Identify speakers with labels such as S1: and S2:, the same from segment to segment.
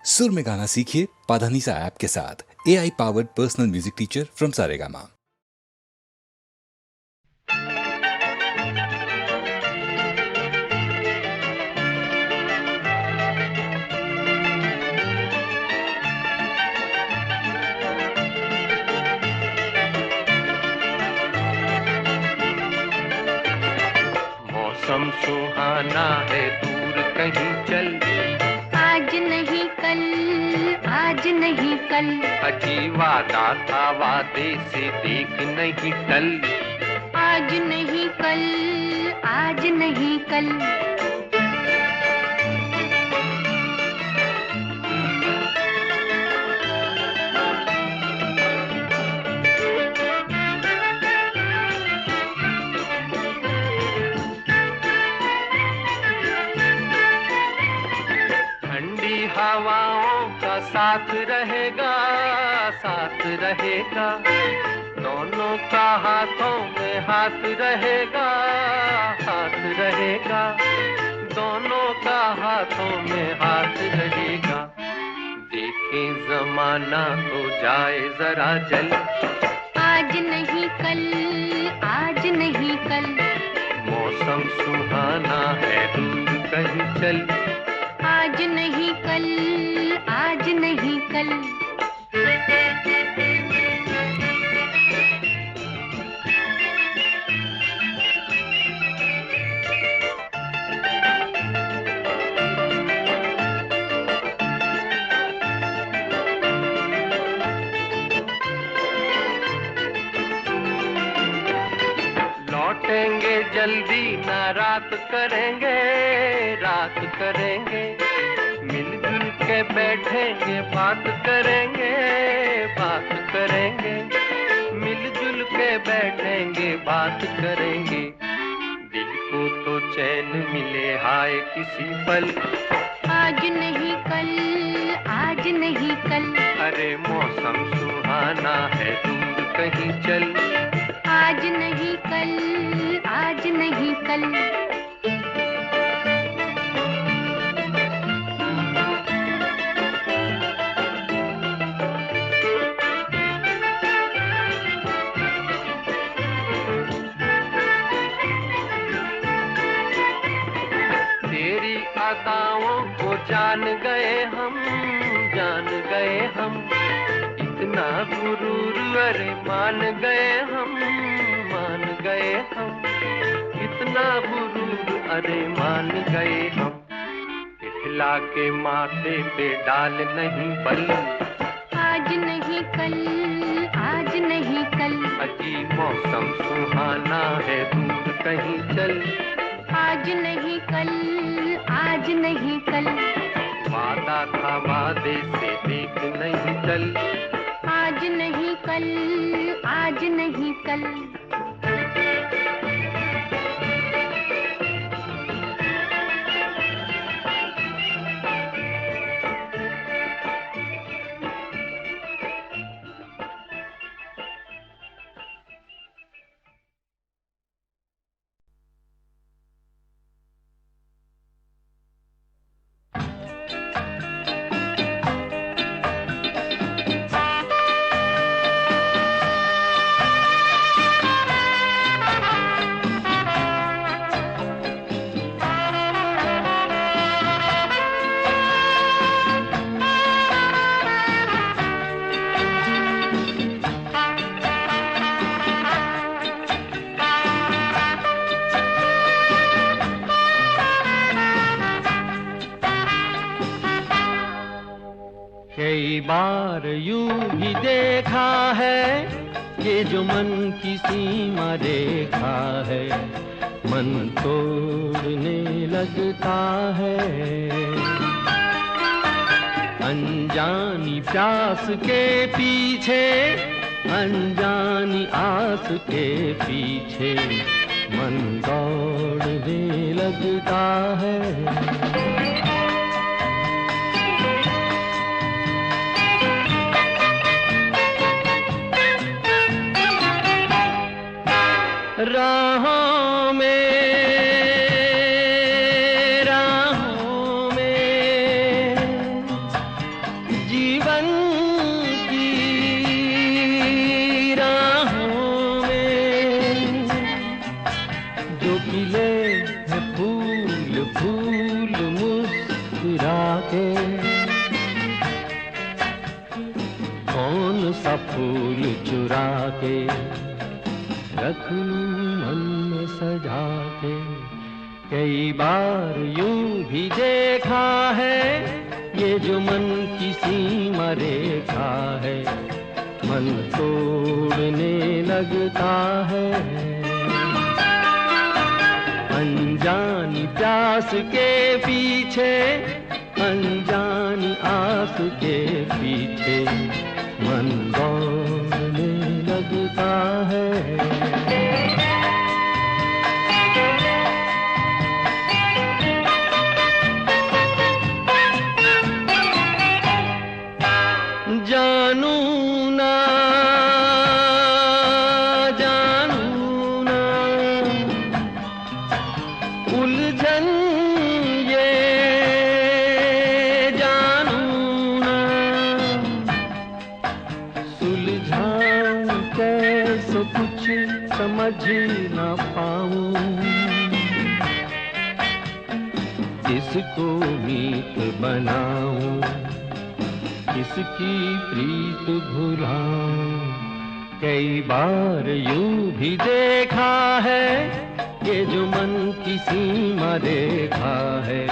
S1: सुर में गाना सीखिए पाधानीसा ऐप के साथ। AI powered personal music teacher from Saregama.
S2: मौसम सुहाना है, दूर कहीं चल।
S3: आज नहीं कल, आज नहीं कल।
S2: अजी वादा था, वादे से देख नहीं टल।
S3: आज नहीं कल, आज नहीं कल।
S2: ठंडी हवाओं का साथ रहेगा, साथ रहेगा। दोनों का हाथों में हाथ रहेगा, हाथ रहेगा। दोनों का हाथों में हाथ रहेगा। देखें जमाना तो जाए जरा जल।
S3: आज नहीं कल, आज नहीं कल।
S2: मौसम सुहाना है, दूर कहीं चल।
S3: आज नहीं कल, आज नहीं कल।
S2: लौटेंगे जल्दी ना रात करेंगे, रात करेंगे। मिलजुल के बैठेंगे, बात करेंगे, बात करेंगे। मिलजुल के बैठेंगे, बात करेंगे। दिल को तो चैन मिले हाय किसी पल।
S3: आज नहीं कल, आज नहीं कल।
S2: अरे मौसम सुहाना है, दूर कहीं चल।
S3: आज नहीं कल, आज नहीं कल।
S2: तेरी अदाओं को जान गए हम, जान गए हम। इतना गुरूर अरे मान गए हम, मान गए हम। इतना गुरूर अरे मान गए हम। इठला के माथे पे डाल नहीं बल।
S3: आज नहीं कल, आज नहीं कल।
S2: अजी मौसम सुहाना है, दूर कहीं चल।
S3: आज नहीं कल, आज नहीं कल।
S2: वादा था, वादे से देख नहीं चल।
S3: आज नहीं कल, आज नहीं कल।
S4: कई बार यूं ही देखा है, ये जो मन की सीमा रेखा है, मन तोड़ने लगता है। अनजानी प्यास के पीछे, अनजानी आस के पीछे, मन दौड़ने लगता है। राहों में बचपन की राहों में जो खिले हैं फूल फूल मुस्कुरा के, कौन सा फूल चुरा के रख लूं मन में सजा के। कई बार यूं भी देखा है ये जो मन की सीमा रेखा है, मन तोड़ने लगता है। अनजानी प्यास के पीछे, अनजानी आस के पीछे मन दौड़ने लगता है। जानू ना उलझन ये जानू ना, सुलझाऊं कैसे कुछ समझ ना पाऊं। किसको मीत बनाऊं, किसकी प्रीत भुलाऊं। कई बार यूं भी देखा है ये जो मन की सीमा रेखा है,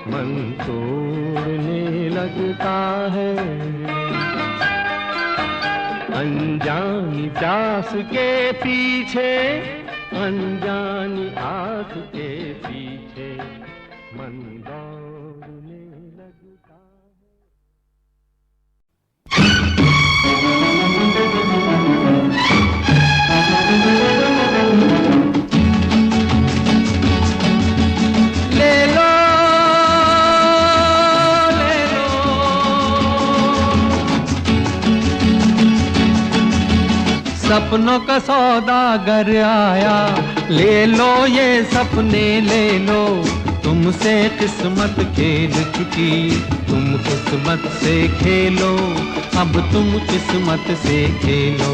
S4: मन तोड़ने लगता है। अनजानी प्यास के पीछे, अनजानी आस के पीछे मन दौड़ने लगता है।
S5: सपनों का सौदागर आया, ले लो ये सपने ले लो। तुमसे किस्मत खेल चुकी, तुम किस्मत से खेलो, अब तुम किस्मत से खेलो।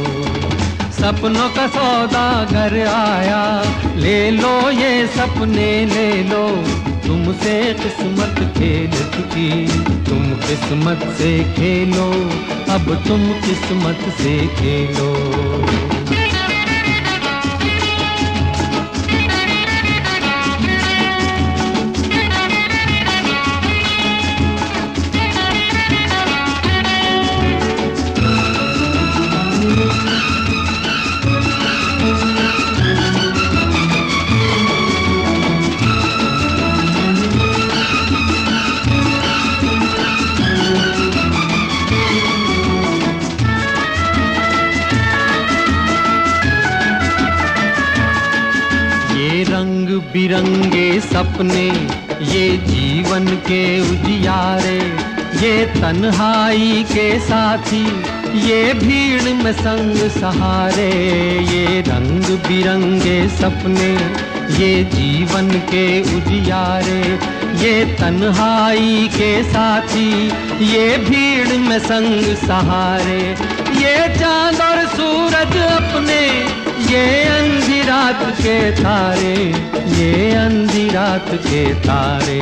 S5: सपनों का सौदागर आया, ले लो ये सपने ले लो। तुमसे किस्मत खेल चुकी, तुम किस्मत से खेलो, अब तुम किस्मत से खेलो। बिरंगे सपने, ये जीवन के उजियारे, ये तन्हाई के साथी, ये भीड़ में संग सहारे। ये रंग बिरंगे सपने, ये जीवन के उजियारे, ये तन्हाई के साथी, ये भीड़ में संग सहारे। ये चांद और सूरज अपने, ये अंधी रात के तारे, ये अंधी रात के तारे।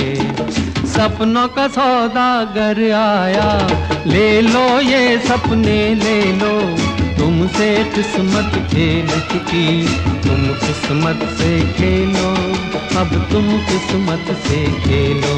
S5: सपनों का सौदागर आया, ले लो ये सपने ले लो। तुमसे किस्मत खेल चुकी, तुम किस्मत से खेलो, अब तुम किस्मत से खेलो।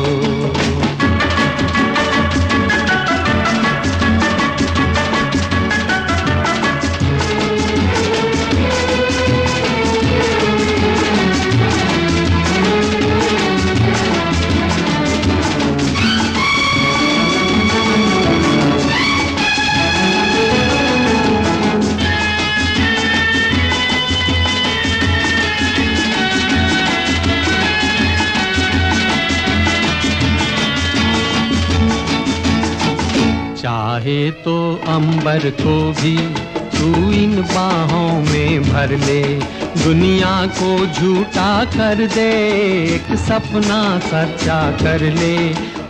S5: चाहे तो अंबर को भी तू इन बाहों में भर ले, दुनिया को झूठा कर दे, एक सपना सच्चा कर ले।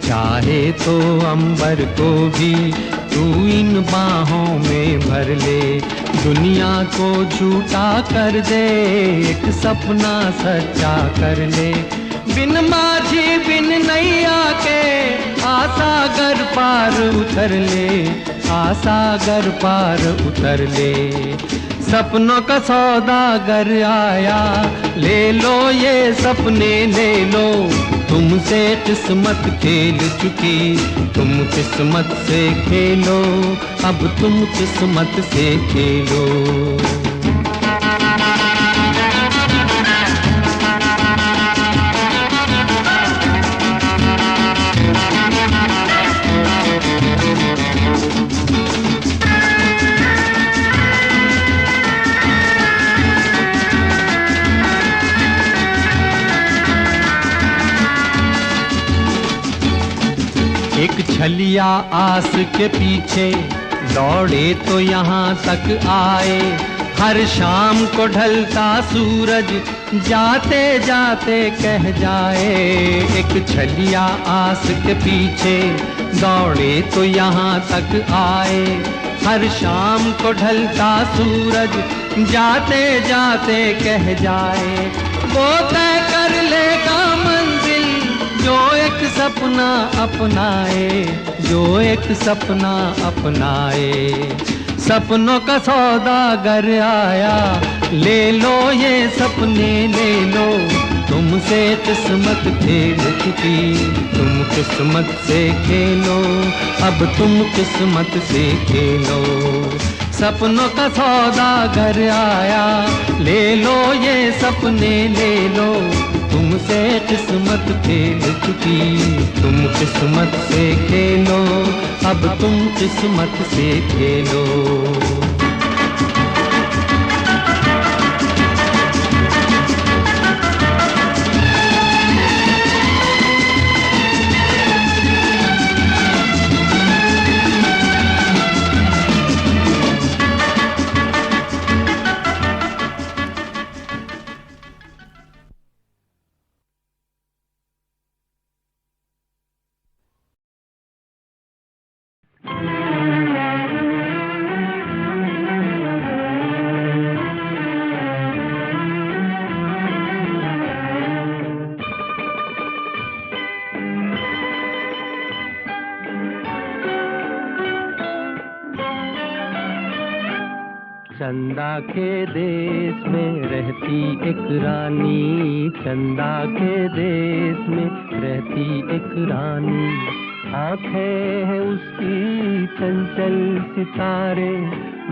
S5: चाहे तो अंबर को भी तू इन बाहों में भर ले। दुनिया को झूठा कर दे, एक सपना सच्चा कर ले। बिन माझी बिन नैया के आसागर पार उतर ले, आसागर पार उतर ले। सपनों का सौदागर आया, ले लो ये सपने ले लो। तुमसे किस्मत खेल चुकी, तुम किस्मत से खेलो, अब तुम किस्मत से खेलो। एक छलिया आस के पीछे दौड़े तो यहाँ तक आए। हर शाम को ढलता सूरज जाते जाते कह जाए। एक छलिया आस के पीछे दौड़े तो यहाँ तक आए। हर शाम को ढलता सूरज जाते जाते कह जाए। वो तय कर लेगा मंजिल जो एक सपना अपनाए, जो एक सपना अपनाए। सपनों का सौदागर आया, ले लो ये सपने ले लो। तुमसे किस्मत खेल चुकी, तुम किस्मत से खेलो, अब तुम किस्मत से खेलो। सपनों का सौदागर आया, ले लो ये सपने ले लो। तुमसे किस्मत खेल चुकी, तुम किस्मत से खेलो, अब तुम किस्मत से खेलो। चंदा के देश में रहती एक रानी, चंदा के देश में रहती एक रानी। आंखें हैं उसकी चंचल सितारे,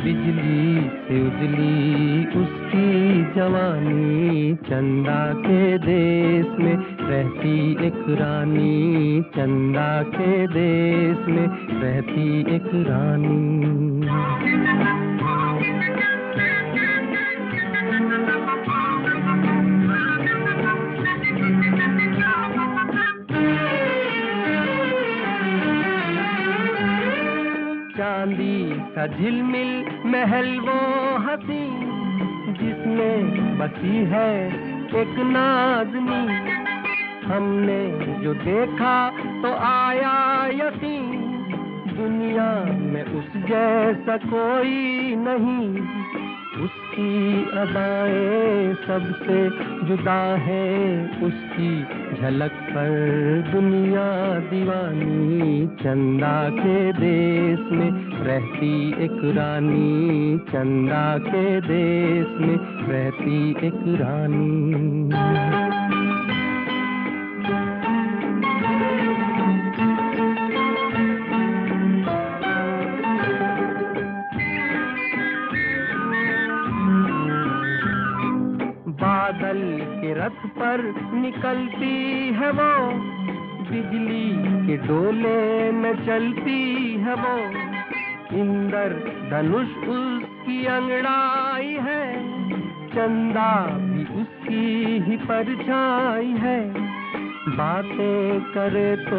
S5: बिजली से उजली उसकी जवानी। चंदा के देश में रहती एक रानी, चंदा के देश में रहती एक रानी। चांदी सा झिलमिल महल वो हंसी, जिसमें बसी है एक नाज़नी। हमने जो देखा तो आया यकीन, दुनिया में उस जैसा कोई नहीं। उसकी अदाएं सबसे जुदा है, उसकी झलक पर दुनिया दीवानी। चंदा के देश में रहती एक रानी, चंदा के देश में रहती एक रानी। बादल के रथ पर निकलती है वो, बिजली के डोले में चलती है वो। इंद्र धनुष उसकी अंगड़ाई है, चंदा भी उसकी ही परछाई है। बातें करे तो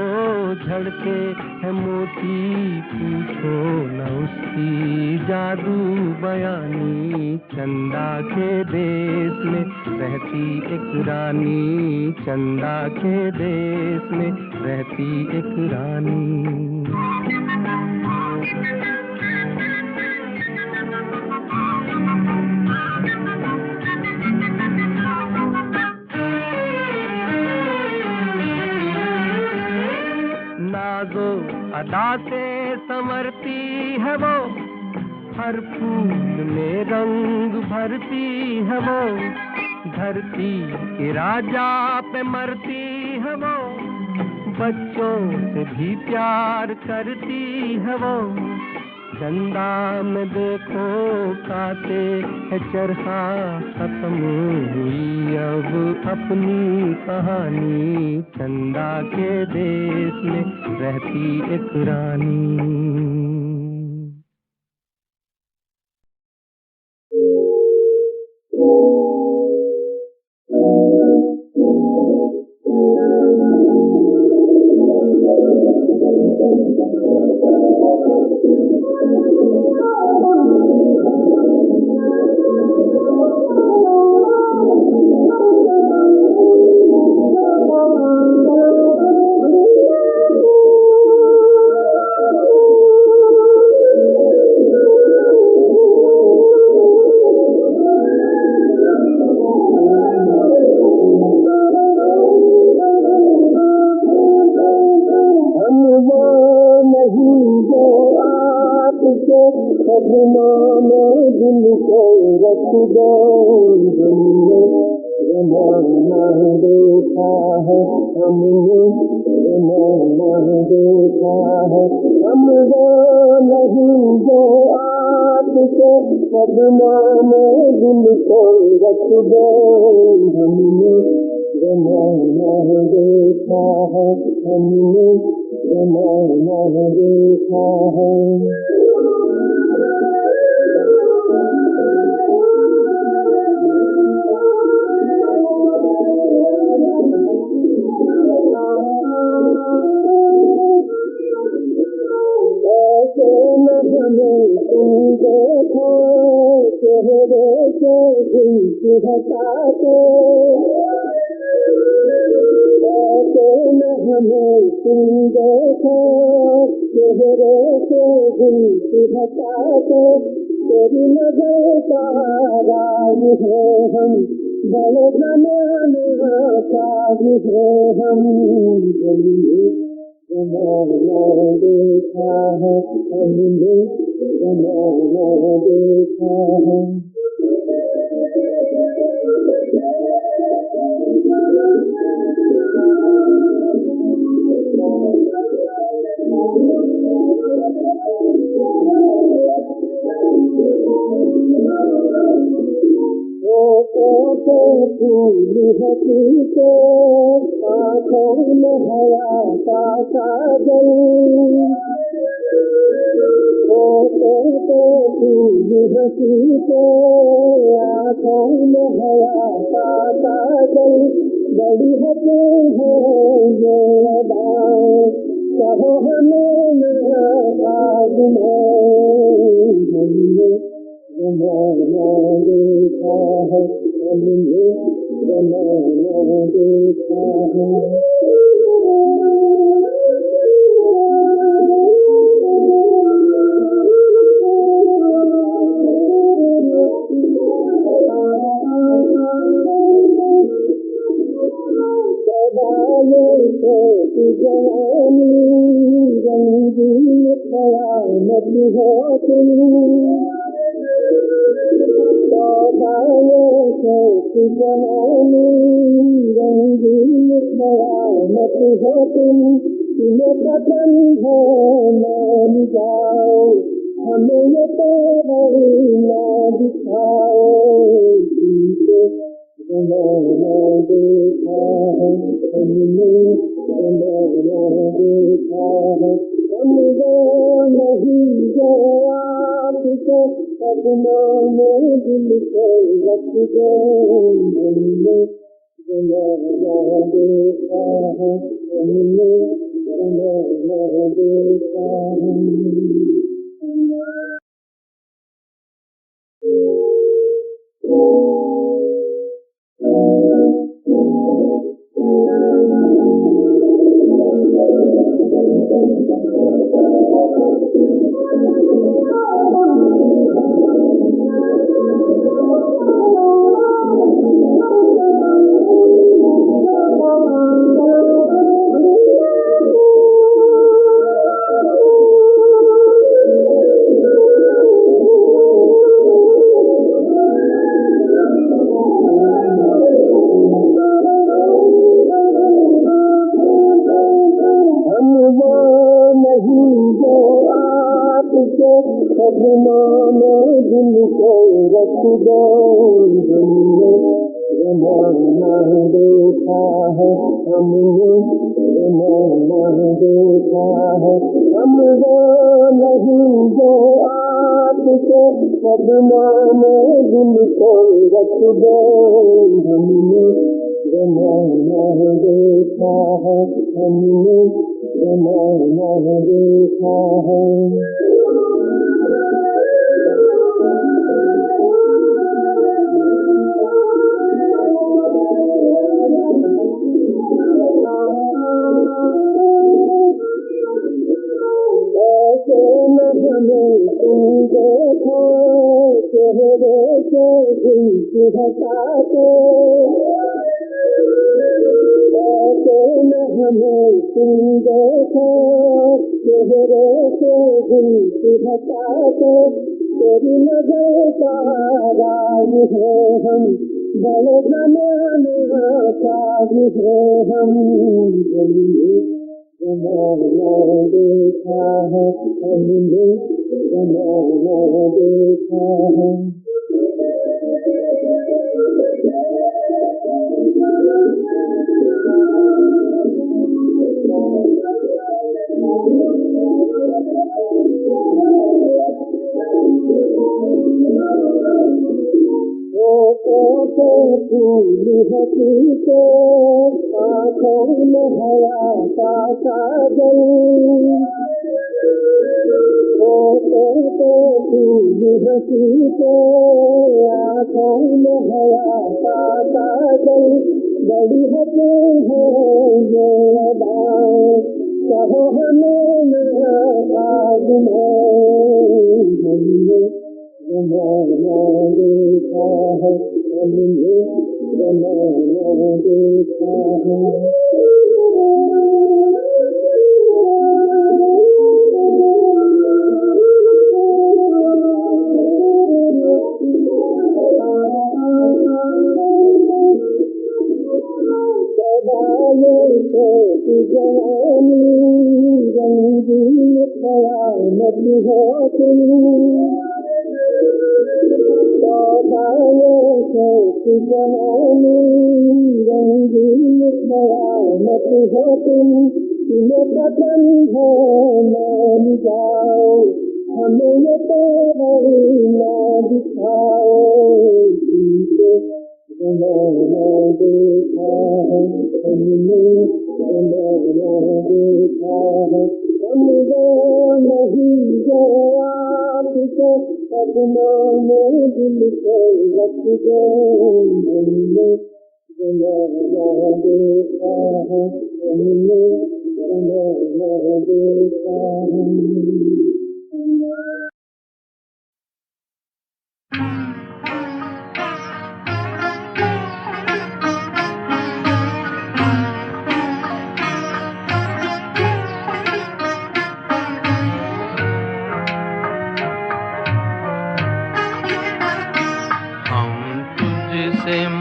S5: झड़के है मोती, पूछो न उसकी जादू बयानी। चंदा के देश में रहती एक रानी, चंदा के देश में रहती एक रानी।
S2: नाज़ो अदा से संवरती है वो, हर फूल में रंग भरती है वो, धरती के राजा पे मरती है वो, बच्चों से भी प्यार करती है वो। चंदा में देखो काते है चरखा, खत्म हुई अब अपनी कहानी, चंदा के देश में रहती एक रानी।
S4: के सपनों में दिल को रख दो हमने जमाना देखा है हमने जमाना देखा है हम वो नहीं जो आपके सपनों में दिल को रख दो हमने जमाना देखा है हमने जमाना देखा है चेहरे से दिल हटाते ऐसे न हमें तुम देखो चेहरे से दिल हटाते तेरी नजर का राज है हम बड़े जमाने ताज है हम जमाना देखा है हमने जमाना देखा है फूल हसीते आँखों में हया का साजन फूल हसीते आँखों में हया का साजन बड़ी होते हैं ये अदाएं कहो हमें आज हमने जमाना देखा है हमने जमाना देखा है जवानी रंगीन क़यामत हो तुम जवानी रंगीन क़यामत हो तुम्हें पसंद है मान जाओ हमें ये तेरी ना दिखाओ जमाना देखा है हमने जमाना देखा है हम वो नहीं जो आपके सपनों में दिल को रख दो हमने जमाना देखा है हमने जमाना देखा है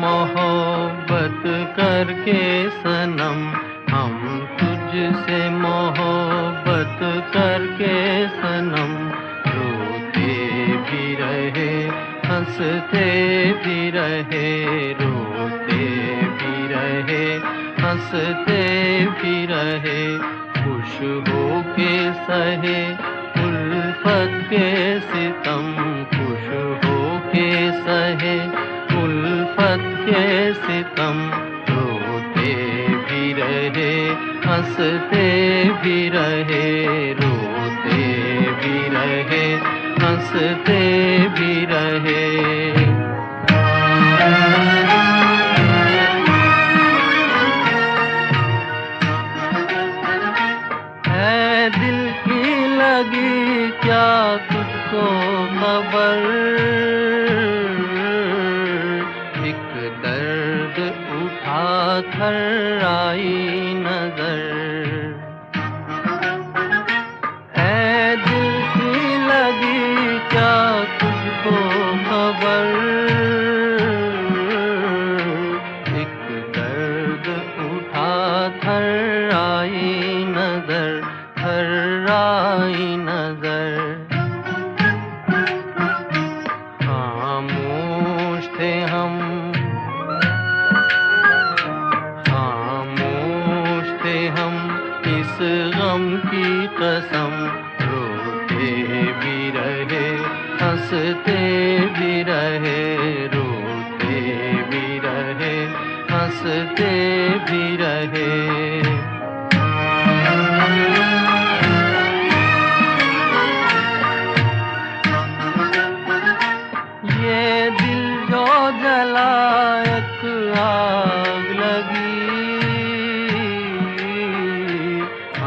S5: मोहब्बत करके सनम हम तुझसे मोहब्बत करके सनम रोते भी रहे हंसते भी रहे रोते भी रहे हंसते भी रहे खुश हो के सहे उल्फत के सितम खुश हो के सहे उल्फत के सितम रोते भी रहे हंसते भी रहे रोते भी रहे हंसते भी रहे है दिल की लगी क्या तुझको खबर एक दर्द उठा कर आई नजर है दिल की लगी क्या तुझको खबर एक दर्द उठा कर आई नजर हंसते भी रहे, रोते भी रहे, हंसते भी रहे। ये दिल जो जला एक आग लगी,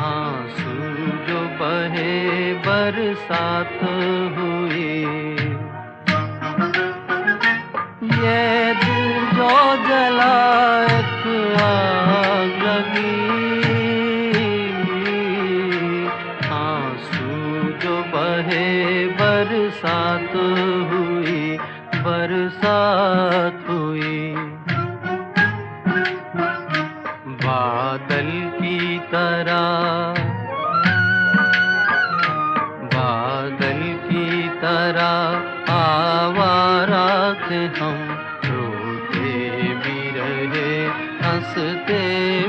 S5: आंसू जो बहे बरसात हुई। ये दिल जो जला एक आग लगी, आंसू जो बहे बरसात हुई, बरसात हुई। बादल की तरह, बादल की तरह आवारा थे हम, रोते भी रहे, हंसते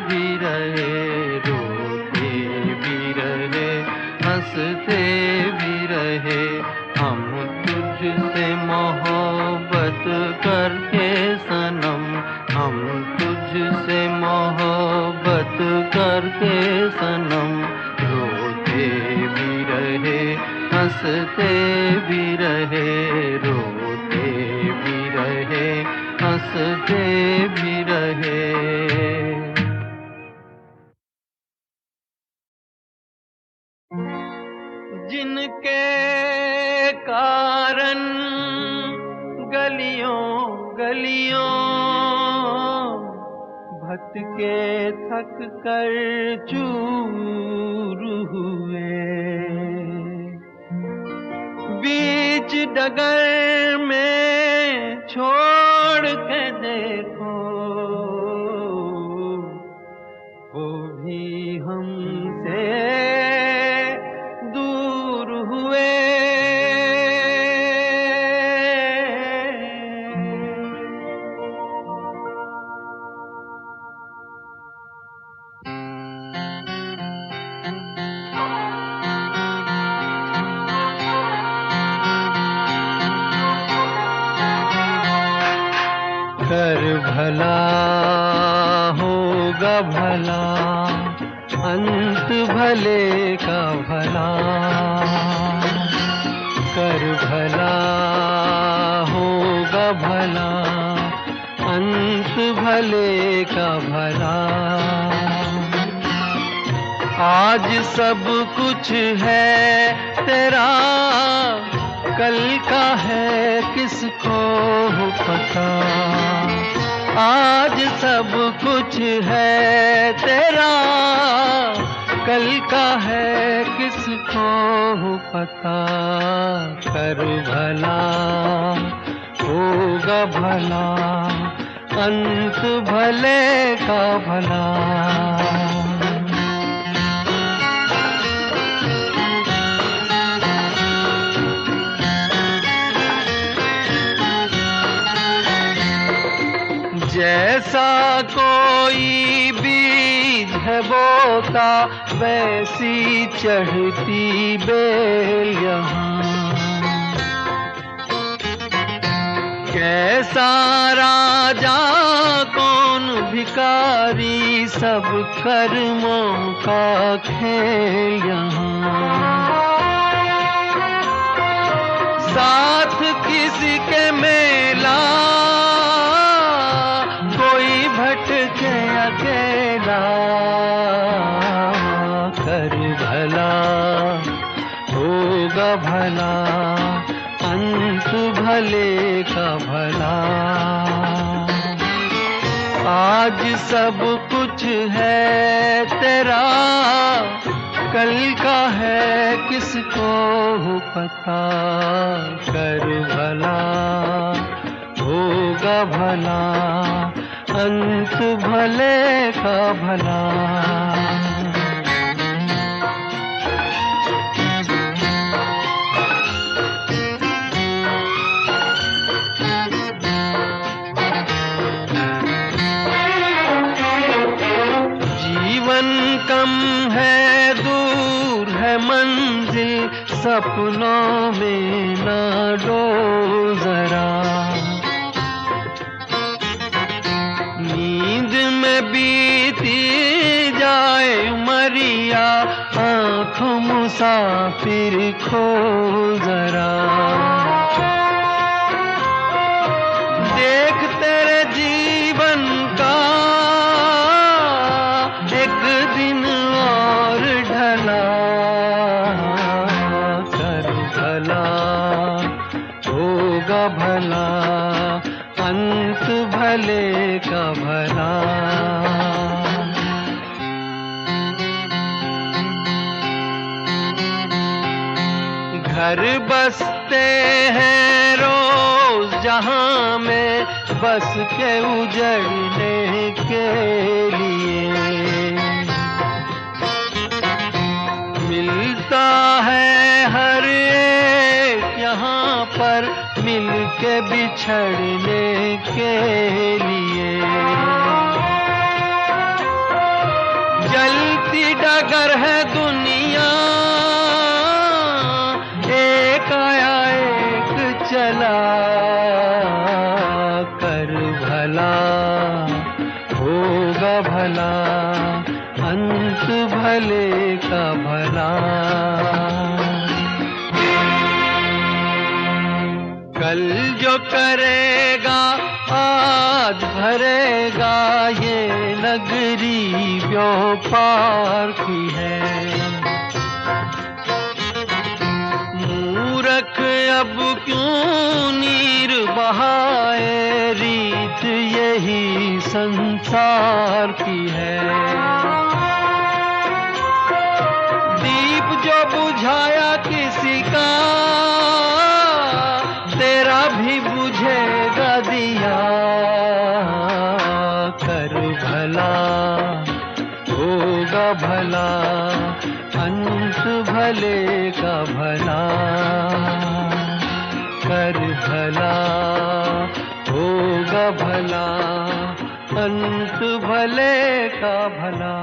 S5: भी रहे, रोते भी रहे, हंसते भी रहे। हम तुझसे मोहब्बत करके सनम, हम तुझसे मोहब्बत करके सनम, रोते भी रहे, हंसते भी रहे, रोते भी रहे, हंसते भी रहे। जिनके कारण गलियों गलियों भटके थक कर चूर हुए, बीच डगर में छोड़ के देखो, वो भी हमसे दूर हुए। कर भला होगा भला, अंत भले का भला, कर भला होगा भला, अंत भले का भला। आज सब कुछ है तेरा, कल का है किसको पता। आज सब कुछ है तेरा, कल का है किसको पता। कर भला होगा भला, अंत भले का भला। जैसा कोई बीज है बोता, वैसी चढ़ती बेल यहाँ। कैसा राजा कौन भिखारी, सब कर्मों का खेल यहाँ। साथ किसी के मेला, कोई भटके अकेला। कर भला होगा भला, अंत भले का भला। आज सब कुछ है तेरा, कल का है किसको पता। कर भला होगा भला, अंत भले का भला। जीवन कम है, दूर है मंजिल, सपनों में ना डोल जरा, नींद में बीती जाए उमरिया, आँखों मुसाफिर खोल जरा। देख तेरे जीवन का एक दिन और ढला, कर भला होगा भला, अंत भले का भला। घर बसते हैं रोज जहां में, बस के उजड़ने के लिए मिलता है हर एक यहाँ पर, मिल के बिछड़ने के लिए। जलती डगर है दुनिया, एक आया एक चला, कर भला होगा भला, अंत भले का भला। कल जो करेगा आज भरेगा, ये नगरी व्यापार की है। मूर्ख अब क्यों नीर बहाए, रीत यही संसार की है। दीप जो बुझाया किसी का, तेरा भी बुझेगा दिया, कर भला होगा भला, अंत भले का भला। कर भला होगा भला, अंत भले का भला।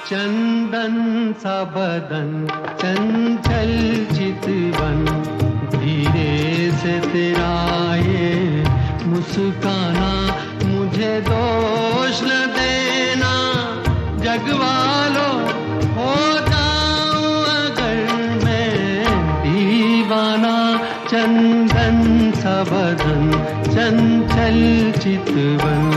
S5: चंदन सा बदन चंचल चितवन, धीरे से तेरा ये मुस्काना, मुझे दोष न देना जगवालो, हो जाऊं अगर मैं दीवाना। चंदन सा बदन चंचल चितवन,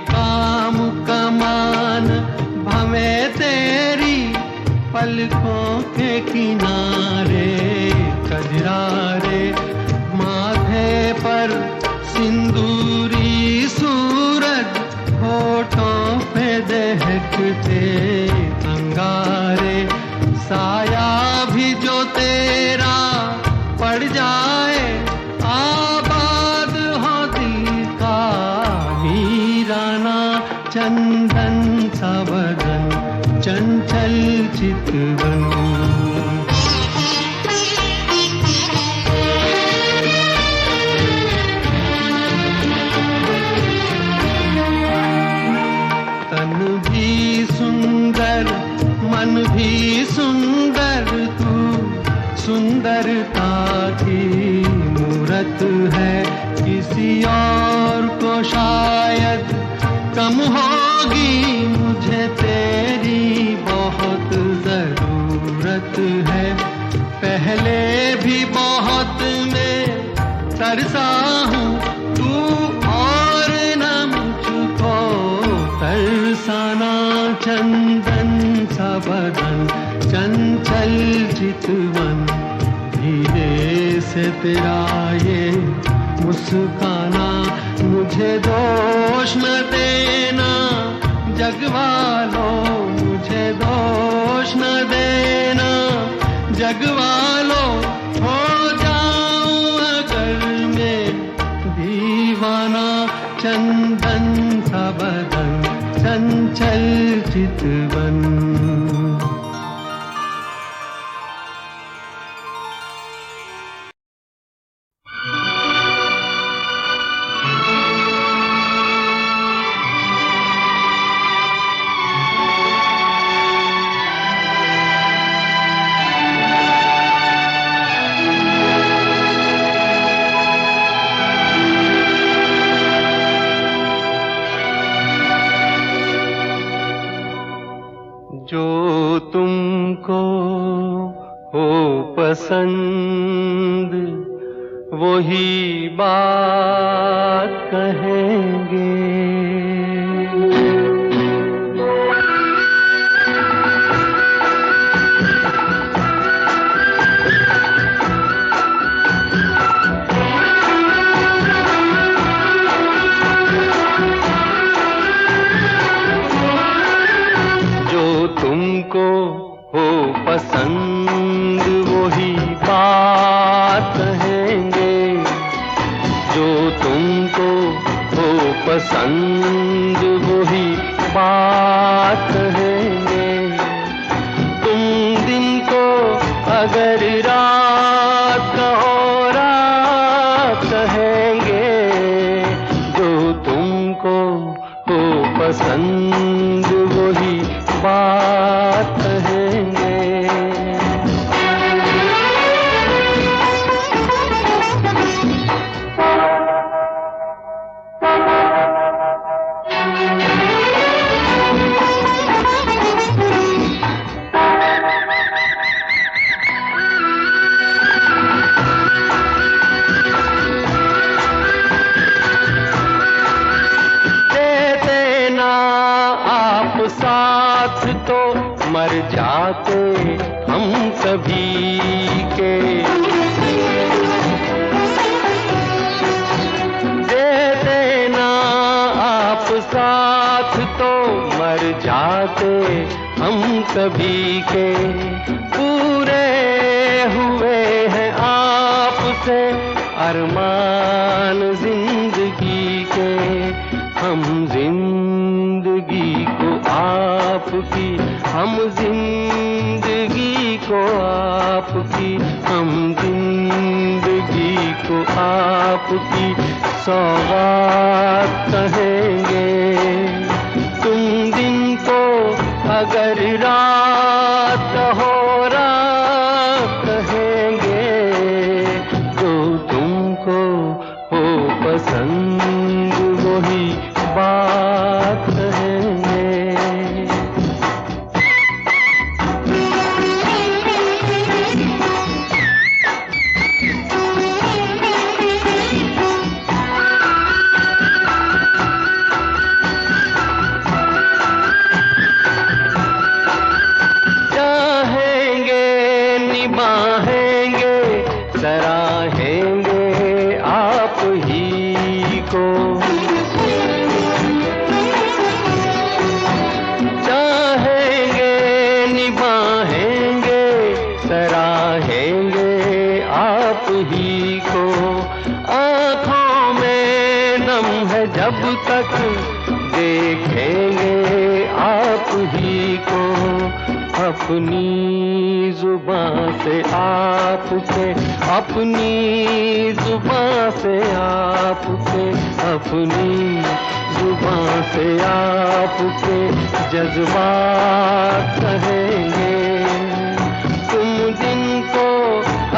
S5: काम कमान भवे तेरी पलकों के किनारे, कजरारे माथे पर सिंदूरी सूरज, होठों पे दहकते अंगारे। साया भी जो तेरा पड़ जाए, आबाद हो दिल का वीराना। चंदन सा बदन चंचल चितवन, तन भी सुंदर मन भी सुंदर, तू सुंदरता की मूरत है। किसी और को शायद कम होगी, मुझे तेरी बहुत जरूरत है। पहले भी बहुत मैं तरसा हूँ, तू और न मुझको तरसाना। चंदन सा बदन चंचल चितवन, धीरे से तेरा ये मुस्काना, मुझे दोष न देना जगवालों, मुझे दोष न देना जगवालों, हो जाऊं अगर मैं दीवाना, चंदन सा बदन, चंचल चितवन। जो तुमको हो पसंद वही बात कहेंगे, तुमको हो पसंद वही बात कहेंगे, जो तुमको हो पसंद वही बात कहेंगे। तुम दिन को अगर रात कहो रात कहेंगे, जो तुमको हो पसंद वही बात कहेंगे। देते ना आप साथ तो मर जाते हम सभी के, देते ना आप साथ तो मर जाते हम सभी के। पूरे हुए हैं आपसे अरमान जिंदगी के, हम जिंदगी को आपकी, हम जिंदगी को आपकी, हम जिंदगी को आपकी सौगात कहेंगे। तुम दिन को अगर रात हो रात कहेंगे, जो तुमको हो पसंद वही बात कहेंगे। चाहेंगे निभाएंगे सराहेंगे आप ही को, चाहेंगे निभाएंगे सराहेंगे आप ही को। आँखों में नम है जब तक देखेंगे आप ही को, अपनी जुबान से आपके, अपनी जुबान से आपके, अपनी जुबान से आपके जज्बात कहेंगे। तुम दिन को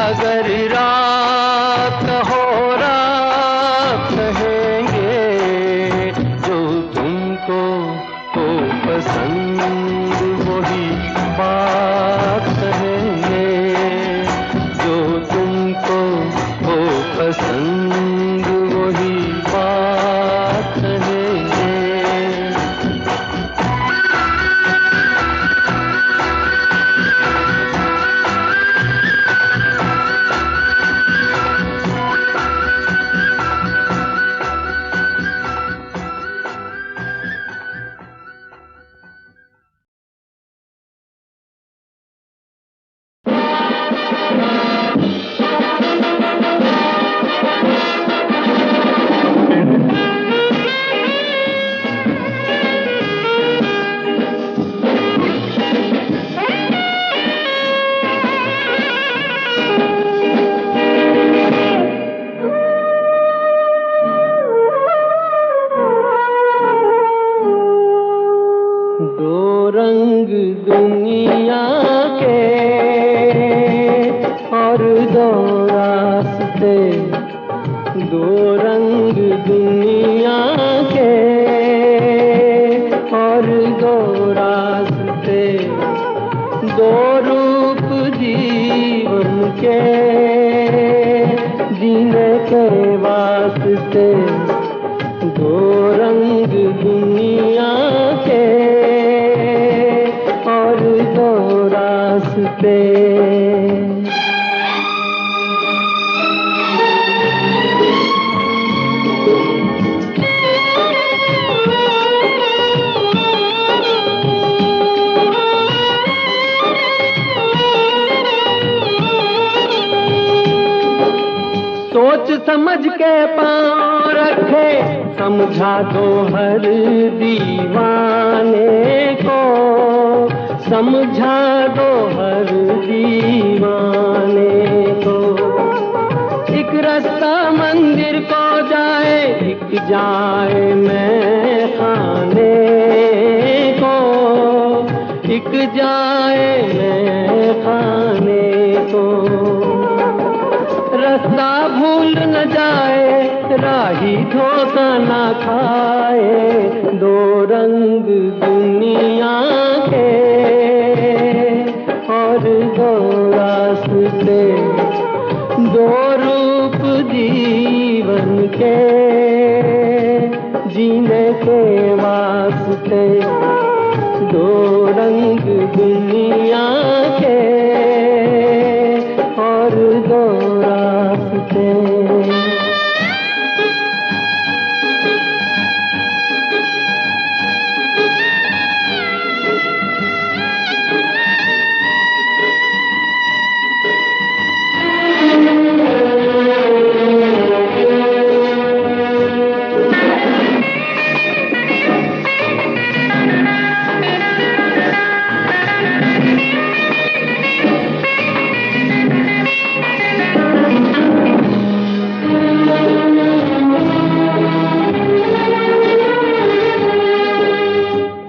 S5: अगर रात हो रात कहेंगे, जो तुमको हो पसंद वही बात कहेंगे, जो तुमको हो पसंद वही बात कहेंगे।
S4: के जीने के वास्ते दो रंग दुनिया के और दो रास्ते। सोच समझ के पाँव रखे समझा दो हर दीवाने को, समझा दो हर दीवाने को। एक रास्ता मंदिर को जाए, एक जाए मैं खाने को, एक जाए मैं खाने को। रास्ता भूल न जाए, राही धोखा न खाए, दो रंग दुनिया के और दो रास्ते, दो रूप जीवन के जीने के वास्ते, दो रंग दुनिया के और दो रास्ते।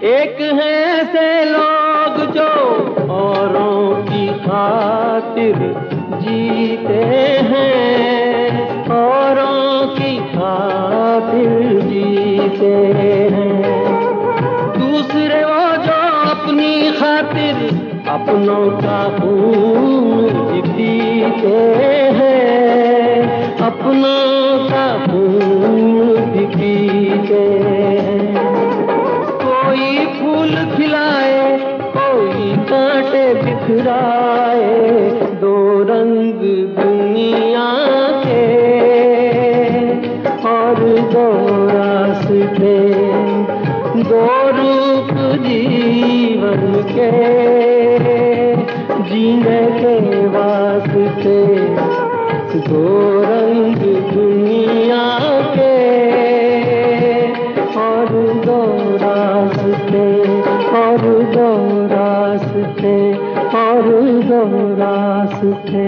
S4: एक हैं ऐसे लोग जो औरों की खातिर जीते हैं, औरों की खातिर जीते हैं। दूसरे वो जो अपनी खातिर अपनों का खून पीते हैं, अपनों का खून पीते हैं। कोई फूल खिलाए, कोई कांटे बिखराए, दो रंग दुनिया के और दो रास्ते, दो रूप जीवन के जीने के वास्ते, दो रंग दुनिया के और दो रास्ते, और दो रास्ते, और दो रास्ते।